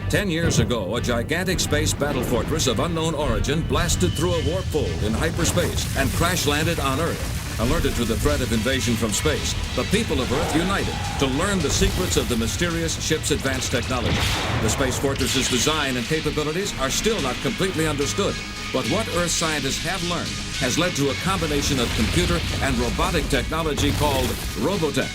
10 years ago, a gigantic space battle fortress of unknown origin blasted through a warp fold in hyperspace and crash-landed on Earth. Alerted to the threat of invasion from space, the people of Earth united to learn the secrets of the mysterious ship's advanced technology. The Space Fortress's design and capabilities are still not completely understood, but what Earth scientists have learned has led to a combination of computer and robotic technology called Robotech.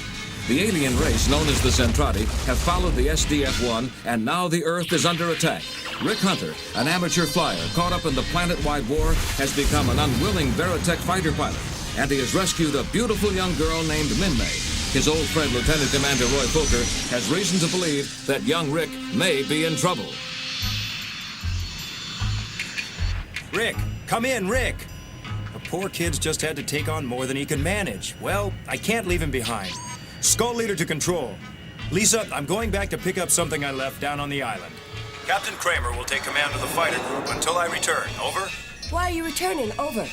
The alien race known as the Zentradi have followed the SDF-1, and now the Earth is under attack. Rick Hunter, an amateur flyer caught up in the planet-wide war, has become an unwilling Veritech fighter pilot, and he has rescued a beautiful young girl named Minmay. His old friend, Lieutenant Commander Roy Foker, has reason to believe that young Rick may be in trouble. Rick, come in, Rick! The poor kid's just had to take on more than he can manage. Well, I can't leave him behind. Skull Leader to control. Lisa, I'm going back to pick up something I left down on the island. Captain Kramer will take command of the fighter group until I return. Over? Why are you returning? Over.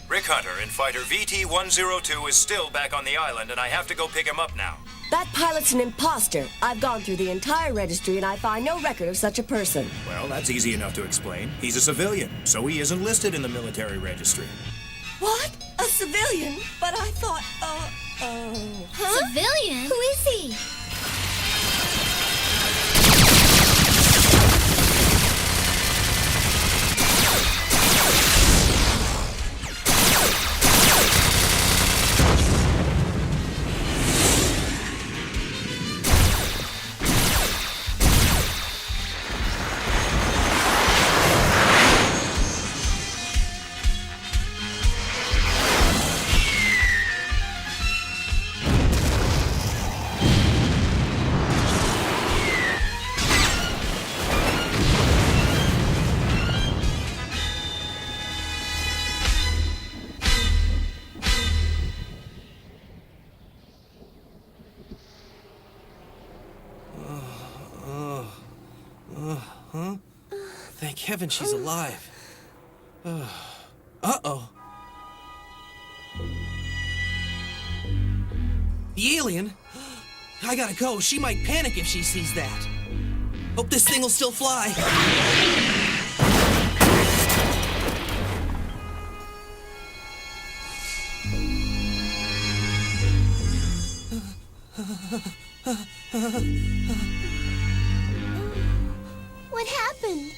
Rick Hunter in fighter VT-102 is still back on the island, and I have to go pick him up now. That pilot's an imposter. I've gone through the entire registry, and I find no record of such a person. Well, that's easy enough to explain. He's a civilian, so he isn't listed in the military registry. What? A civilian? But I thought, Huh? Civilian? Who is he? Thank heaven she's alive. Uh-oh. The alien? I gotta go. She might panic if she sees that. Hope this thing will still fly. What happened?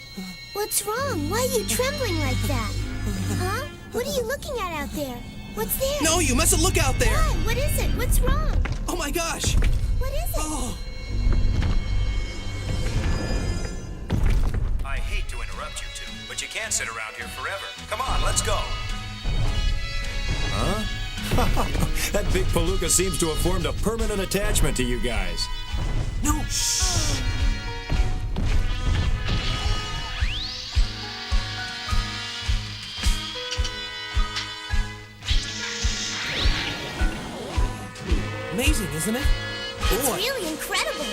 What's wrong? Why are you trembling like that? Huh? What are you looking at out there? What's there? No, you mustn't look out there. Why? What is it? What's wrong? Oh my gosh. What is it? Oh. I hate to interrupt you two, but you can't sit around here forever. Come on, let's go. Huh? That big palooka seems to have formed a permanent attachment to you guys. No, shh. Amazing, isn't it? It's Boy. really incredible.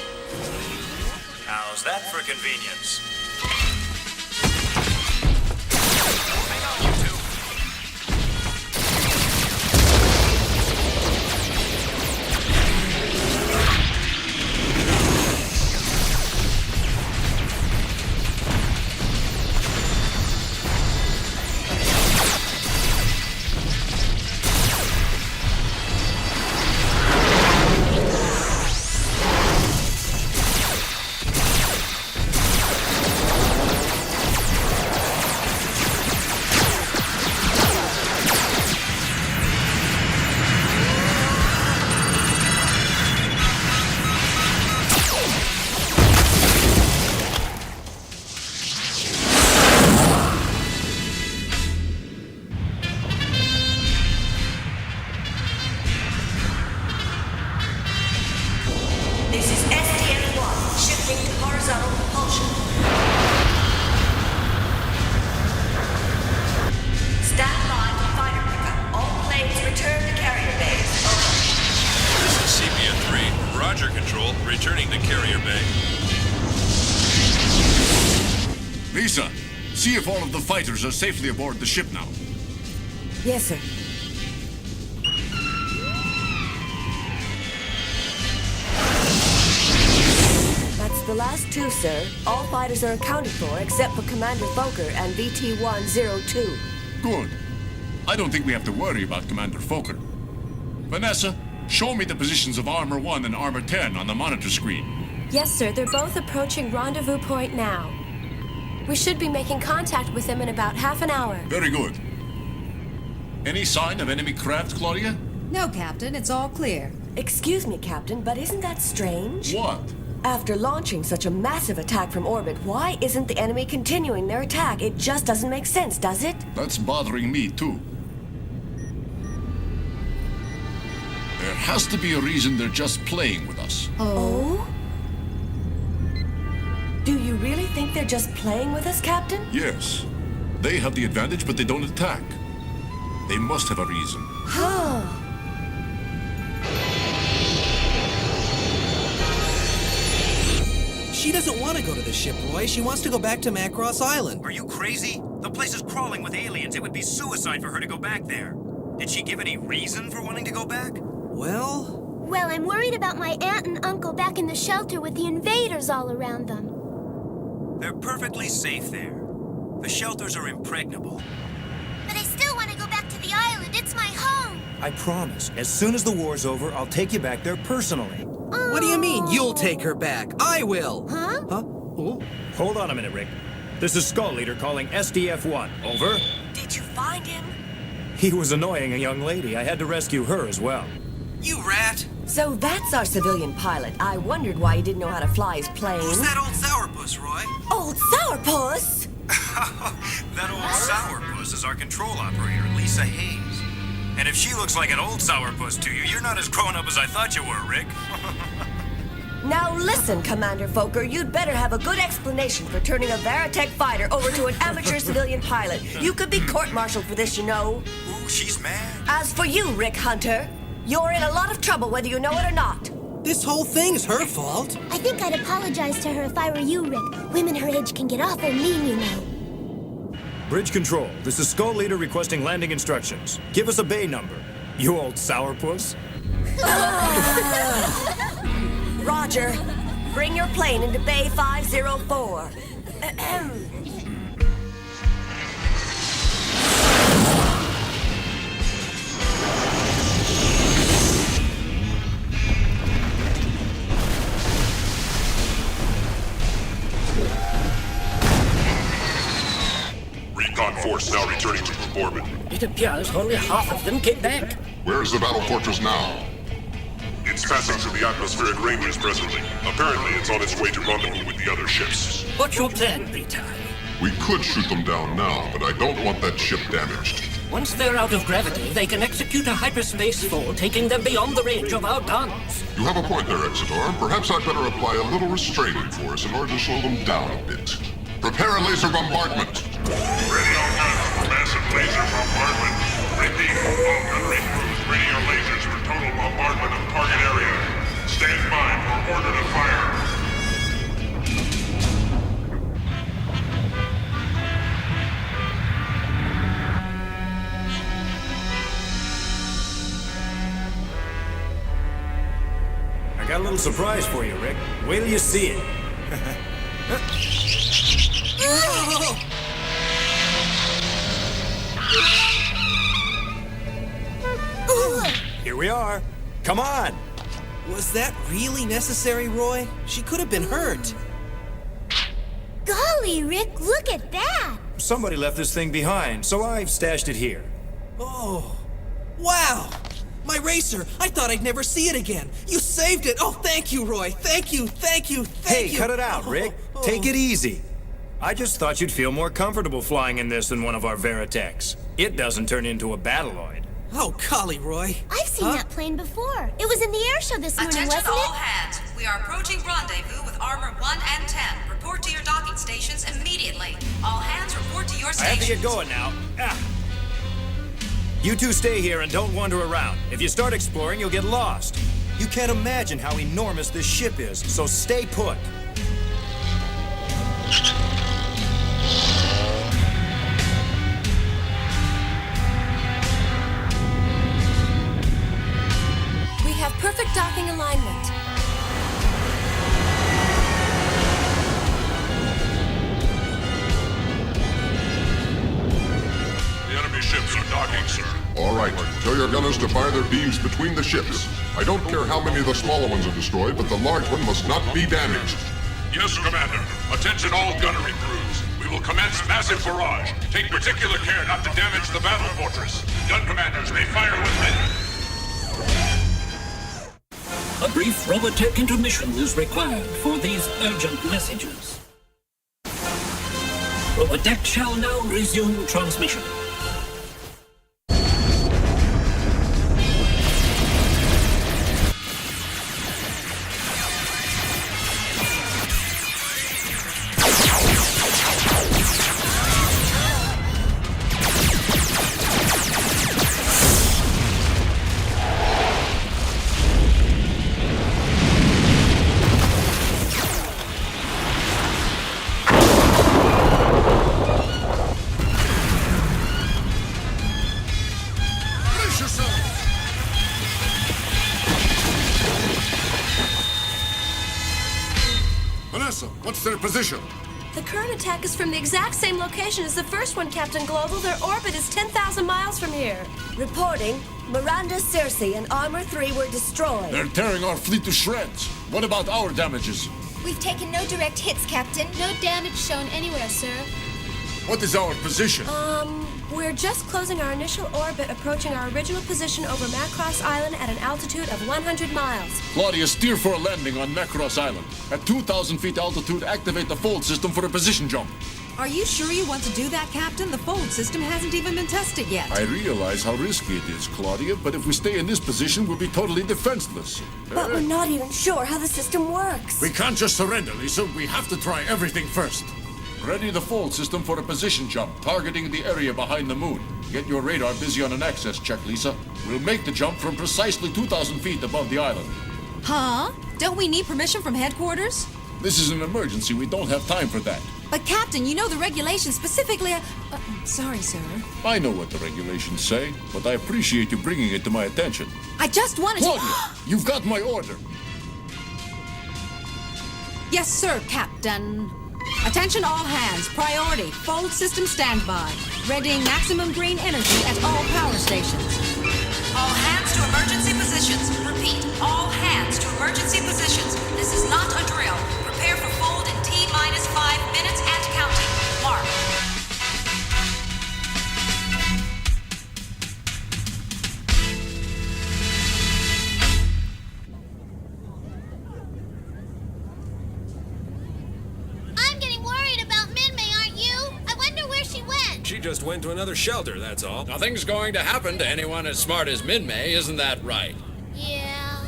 How's that for convenience? Hang on, you two. This is SDF-1, shifting to horizontal propulsion. Stand by for fighter pickup. All planes return to carrier bays. Over. This is Sepia-3. Roger, Control. Returning to carrier bay. Lisa, see if all of the fighters are safely aboard the ship now. Yes, sir. That's The last two, sir. All fighters are accounted for except for Commander Fokker and VT-102. Good. I don't think we have to worry about Commander Fokker. Vanessa, show me the positions of Armor 1 and Armor 10 on the monitor screen. Yes, sir. They're both approaching rendezvous point now. We should be making contact with them in about half an hour. Very good. Any sign of enemy craft, Claudia? No, Captain. It's all clear. Excuse me, Captain, but isn't that strange? What? After launching such a massive attack from orbit, why isn't the enemy continuing their attack? It just doesn't make sense, does it? That's bothering me, too. There has to be a reason they're just playing with us. Oh? Do you really think they're just playing with us, Captain? Yes. They have the advantage, but they don't attack. They must have a reason. She doesn't want to go to the ship, Roy. She wants to go back to Macross Island. Are you crazy? The place is crawling with aliens. It would be suicide for her to go back there. Did she give any reason for wanting to go back? Well... Well, I'm worried about my aunt and uncle back in the shelter with the invaders all around them. They're perfectly safe there. The shelters are impregnable. But I still want to go back to the island. It's my home. I promise, as soon as the war's over, I'll take you back there personally. What do you mean, you'll take her back? I will! Huh? Huh? Oh. Hold on a minute, Rick. This is Skull Leader calling SDF-1. Over. Did you find him? He was annoying a young lady. I had to rescue her as well. You rat! So that's our civilian pilot. I wondered why he didn't know how to fly his plane. Who's that old sourpuss, Roy? Old sourpuss? That old sourpuss is our control operator, Lisa Hayes. And if she looks like an old sourpuss to you, you're not as grown up as I thought you were, Rick. Now listen, Commander Fokker, you'd better have a good explanation for turning a Veritech fighter over to an amateur civilian pilot. You could be court-martialed for this, you know. Ooh, she's mad. As for you, Rick Hunter, you're in a lot of trouble whether you know it or not. This whole thing's her fault. I think I'd apologize to her if I were you, Rick. Women her age can get awful mean, you know. Bridge control. This is Skull Leader requesting landing instructions. Give us a bay number. You old sourpuss. Roger. Bring your plane into Bay 504. Recon force now returning to group orbit. It appears only half of them came back. Where is the battle fortress now? It's passing through the atmospheric ranges presently. Apparently, it's on its way to rendezvous with the other ships. What's your plan, Vita? We could shoot them down now, but I don't want that ship damaged. Once they're out of gravity, they can execute a hyperspace fall, taking them beyond the range of our guns. You have a point there, Exeter. Perhaps I'd better apply a little restraining force in order to slow them down a bit. Prepare a laser bombardment. Ready all guns for massive laser bombardment. Repeat, all gunnery crews, ready your lasers for total bombardment of target area. Stand by for order to fire. I got a little surprise for you, Rick. Wait till you see it. Here we are. Come on. Was that really necessary, Roy? She could have been hurt. Golly, Rick, look at that! Somebody left this thing behind, so I've stashed it here. Oh, wow! My racer! I thought I'd never see it again. You saved it! Oh, thank you, Roy! Thank you, thank you, thank you! Hey, cut it out, Rick. Take it easy. I just thought you'd feel more comfortable flying in this than one of our Veritechs. It doesn't turn into a battleoid. Oh, golly, Roy. I've seen that plane before. It was in the air show this morning, Attention wasn't all it? hands. We are approaching rendezvous with Armor 1 and 10. Report to your docking stations immediately. All hands report to your I stations. have to get going now. You two stay here and don't wander around. If you start exploring, you'll get lost. You can't imagine how enormous this ship is, so stay put. We have perfect docking alignment. right. Tell your gunners to fire their beams between the ships. I don't care how many of the smaller ones are destroyed, but the large one must not be damaged. Yes, Commander. Attention all gunnery crews. We will commence massive barrage. Take particular care not to damage the battle fortress. Gun commanders may fire with me. A brief Robotech intermission is required for these urgent messages. Robotech shall now resume transmission. Vanessa, what's their position? The current attack is from the exact same location as the first one, Captain Global. Their orbit is 10,000 miles from here. Reporting, Miranda, Circe, and Armor 3 were destroyed. They're tearing our fleet to shreds. What about our damages? We've taken no direct hits, Captain. No damage shown anywhere, sir. What is our position? We're just closing our initial orbit, approaching our original position over Macross Island at an altitude of 100 miles. Claudia, steer for a landing on Macross Island. At 2,000 feet altitude, activate the fold system for a position jump. Are you sure you want to do that, Captain? The fold system hasn't even been tested yet. I realize how risky it is, Claudia, but if we stay in this position, we'll be totally defenseless. But we're not even sure how the system works. We can't just surrender, Lisa. We have to try everything first. Ready the fold system for a position jump, targeting the area behind the moon. Get your radar busy on an access check, Lisa. We'll make the jump from precisely 2,000 feet above the island. Huh? Don't we need permission from headquarters? This is an emergency. We don't have time for that. But, Captain, you know the regulations specifically... sorry, sir. I know what the regulations say, but I appreciate you bringing it to my attention. I just wanted Claudia, to... you've got my order. Yes, sir, Captain. Attention all hands. Priority. Fold system standby. Readying maximum green energy at all power stations. All hands to emergency positions. Repeat, all hands to emergency positions. This is not a drill. Prepare for fold in T-minus 5 minutes and counting. Mark. She just went to another shelter, that's all. Nothing's going to happen to anyone as smart as Min-May, isn't that right? Yeah.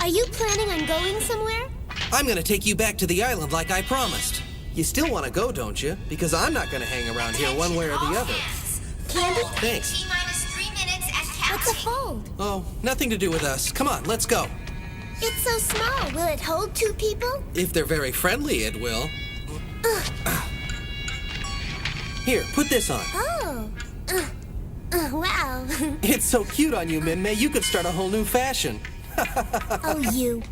Are you planning on going somewhere? I'm gonna take you back to the island like I promised. You still want to go, don't you? Because I'm not gonna hang around here one way or the other. Candy? Thanks. T-minus 3 minutes and counting. What's a fold? Oh, nothing to do with us. Come on, let's go. It's so small. Will it hold 2 people? If they're very friendly, it will. Here, put this on. Oh. Wow. It's so cute on you, Min-May. You could start a whole new fashion. Oh, you.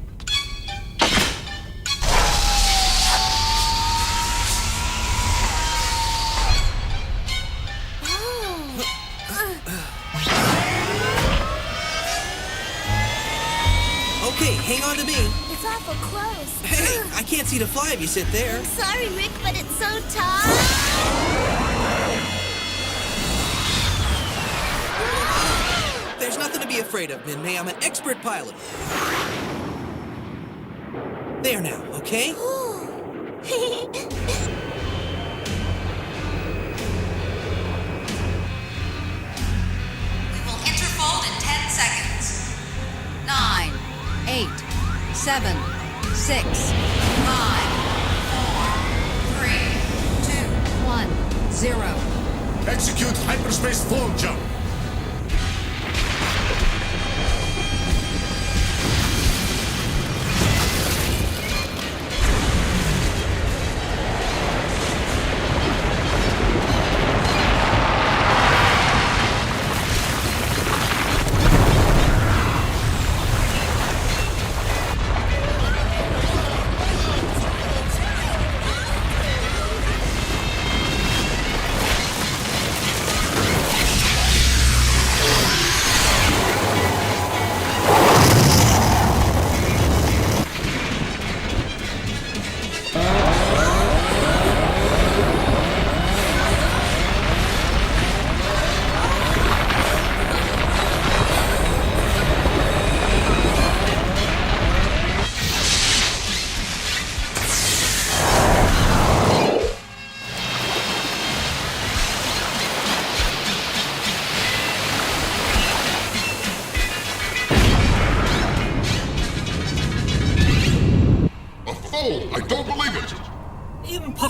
Okay, hang on to me. It's awful close. Hey, I can't see to fly if you sit there. I'm sorry, Rick, but it's so tough. There's nothing to be afraid of, Min-May. I'm an expert pilot. There now, okay? We will interfold in 10 seconds. 9, 8, 7, 6, 5, 4, 3, 2, 1, 0. Execute hyperspace fold jump.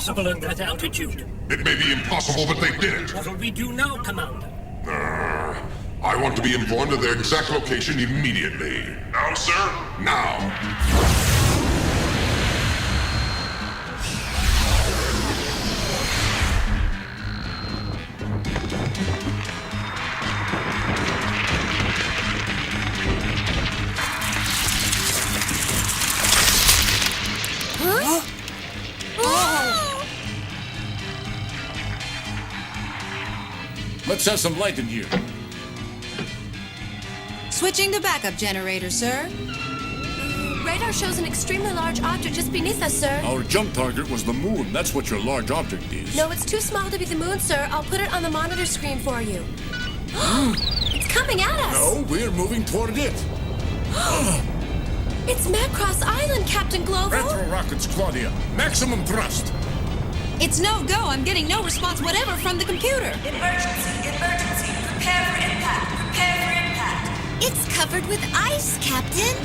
impossible at that altitude. It may be impossible, but they did it. What'll we do now, Commander? I want to be informed of their exact location immediately. Now, sir? Now. Huh? Oh! Let's have some light in here. Switching to backup generator, sir. Radar shows an extremely large object just beneath us, sir. Our jump target was the moon. That's what your large object is. No, it's too small to be the moon, sir. I'll put it on the monitor screen for you. It's coming at us. No, we're moving toward it. It's Macross Island, Captain Glovo. Retro rockets, Claudia. Maximum thrust. It's no go. I'm getting no response whatever from the computer. Emergency, emergency. Prepare for impact. Prepare for impact. It's covered with ice, Captain.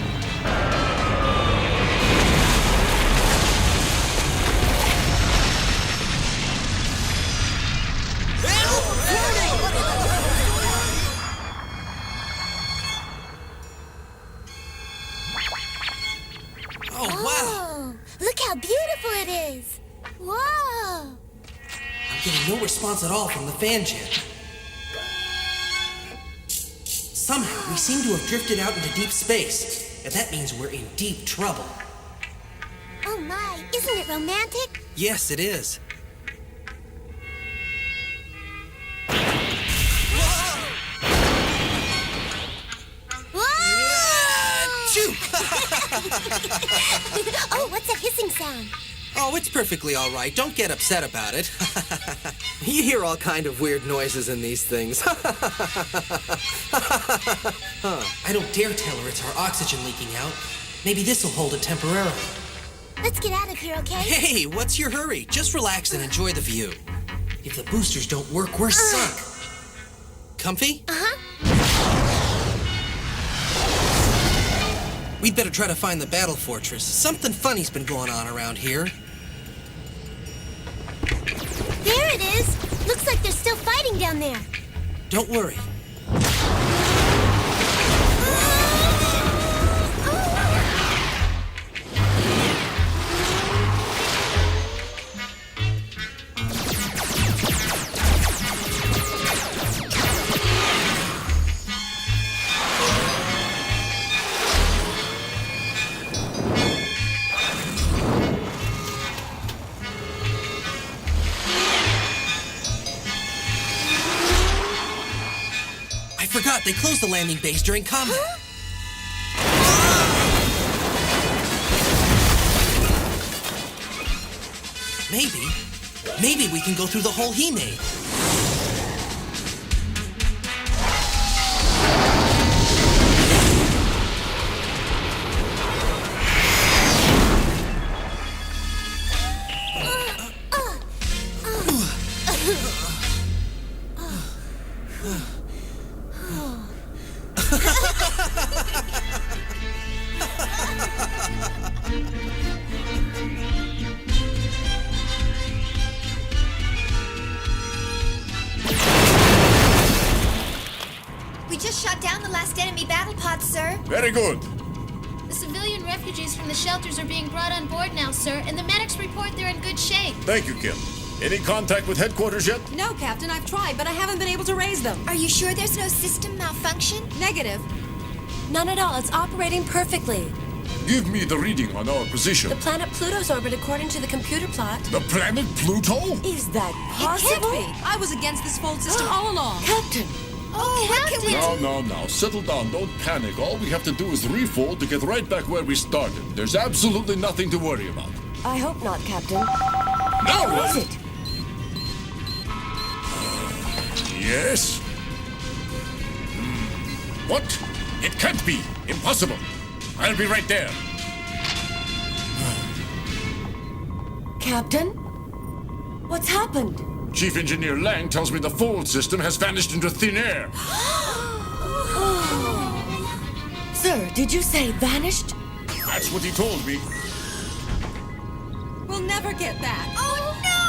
Oh, wow. Oh, look how beautiful it is. Whoa. I'm getting no response at all from the fan jet. Somehow, we seem to have drifted out into deep space, and that means we're in deep trouble. Oh my, isn't it romantic? Yes, it is. Oh, what's that hissing sound? Oh, it's perfectly all right. Don't get upset about it. You hear all kind of weird noises in these things. I don't dare tell her it's our oxygen leaking out. Maybe this'll hold it temporarily. Let's get out of here, okay? Hey, what's your hurry? Just relax and enjoy the view. If the boosters don't work, we're sunk. Comfy? Uh-huh. We'd better try to find the battle fortress. Something funny's been going on around here. There it is. Looks like they're still fighting down there. Don't worry. I forgot, they closed the landing base during combat. Maybe we can go through the hole he made. We just shot down the last enemy battle pod, sir. Very good. The civilian refugees from the shelters are being brought on board now, sir, and the medics report they're in good shape. Thank you, Kim. Any contact with headquarters yet? No, Captain, I've tried, but I haven't been able to raise them. Are you sure there's no system malfunction? Negative. None at all. It's operating perfectly. Give me the reading on our position. The planet Pluto's orbit according to the computer plot. The planet Pluto? Is that It can't possible? be. I was against this fold system all along. Captain! Oh, what can we do? Now. Settle down. Don't panic. All we have to do is refold to get right back where we started. There's absolutely nothing to worry about. I hope not, Captain. No! What is it? Yes? What? It can't be. Impossible. I'll be right there. Captain? What's happened? Chief Engineer Lang tells me the fold system has vanished into thin air. Sir, did you say vanished? That's what he told me. We'll never get back. Oh, no!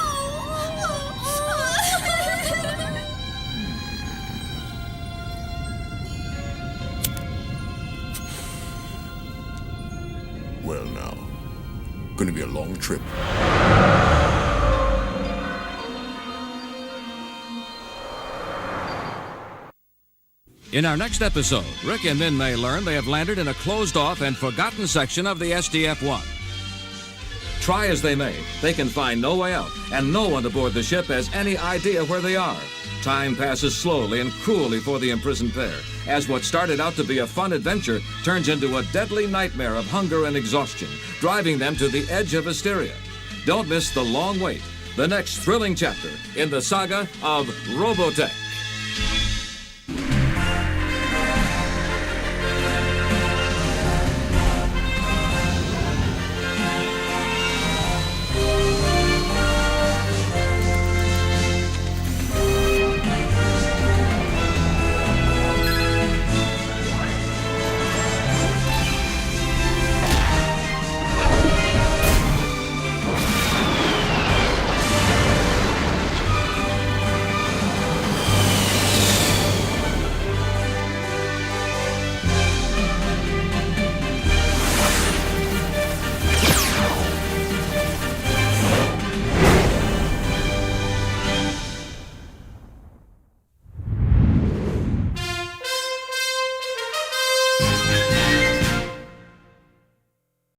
Well, now. Gonna be a long trip. In our next episode, Rick and Min May learn they have landed in a closed-off and forgotten section of the SDF-1. Try as they may, they can find no way out, and no one aboard the ship has any idea where they are. Time passes slowly and cruelly for the imprisoned pair, as what started out to be a fun adventure turns into a deadly nightmare of hunger and exhaustion, driving them to the edge of hysteria. Don't miss The Long Wait, the next thrilling chapter in the saga of Robotech.